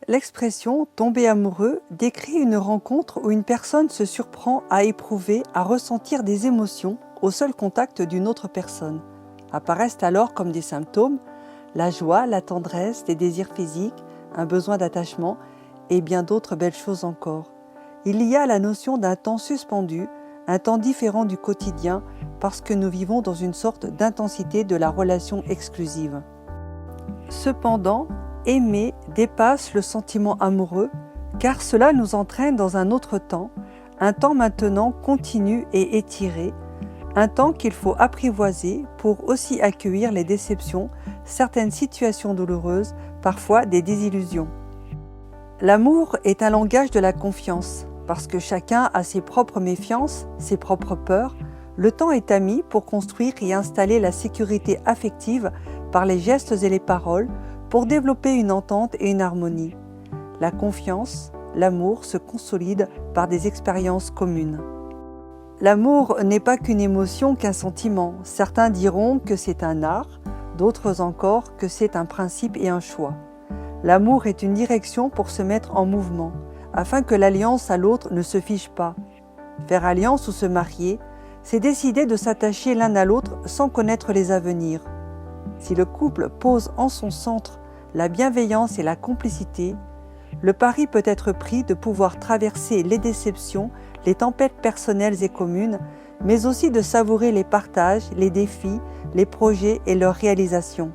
L'expression « tomber amoureux » décrit une rencontre où une personne se surprend à éprouver, à ressentir des émotions au seul contact d'une autre personne. Apparaissent alors comme des symptômes la joie, la tendresse, des désirs physiques, un besoin d'attachement et bien d'autres belles choses encore. Il y a la notion d'un temps suspendu, un temps différent du quotidien parce que nous vivons dans une sorte d'intensité de la relation exclusive. Cependant, aimer dépasse le sentiment amoureux car cela nous entraîne dans un autre temps, un temps maintenant continu et étiré, un temps qu'il faut apprivoiser pour aussi accueillir les déceptions, certaines situations douloureuses, parfois des désillusions. L'amour est un langage de la confiance, parce que chacun a ses propres méfiances, ses propres peurs. Le temps est ami pour construire et installer la sécurité affective par les gestes et les paroles, pour développer une entente et une harmonie. La confiance, l'amour se consolident par des expériences communes. L'amour n'est pas qu'une émotion, qu'un sentiment. Certains diront que c'est un art, d'autres encore que c'est un principe et un choix. L'amour est une direction pour se mettre en mouvement, afin que l'alliance à l'autre ne se fige pas. Faire alliance ou se marier, c'est décider de s'attacher l'un à l'autre sans connaître les avenirs. Si le couple pose en son centre la bienveillance et la complicité, le pari peut être pris de pouvoir traverser les déceptions, les tempêtes personnelles et communes, mais aussi de savourer les partages, les défis, les projets et leurs réalisations.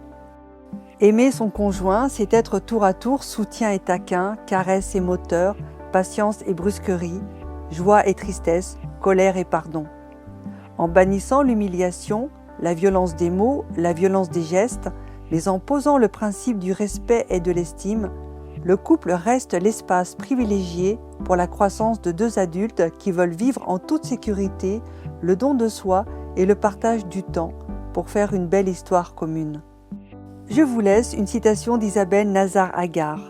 Aimer son conjoint, c'est être tour à tour soutien et taquin, caresse et moteur, patience et brusquerie, joie et tristesse, colère et pardon. En bannissant l'humiliation, la violence des mots, la violence des gestes, mais en posant le principe du respect et de l'estime, le couple reste l'espace privilégié pour la croissance de deux adultes qui veulent vivre en toute sécurité le don de soi et le partage du temps pour faire une belle histoire commune. Je vous laisse une citation d'Isabelle Nazar-Agar.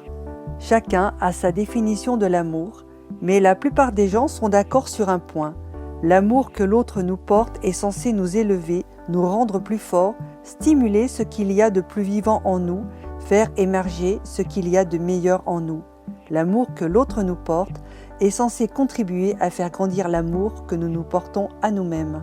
Chacun a sa définition de l'amour, mais la plupart des gens sont d'accord sur un point. L'amour que l'autre nous porte est censé nous élever, nous rendre plus forts, stimuler ce qu'il y a de plus vivant en nous, faire émerger ce qu'il y a de meilleur en nous. L'amour que l'autre nous porte est censé contribuer à faire grandir l'amour que nous nous portons à nous-mêmes.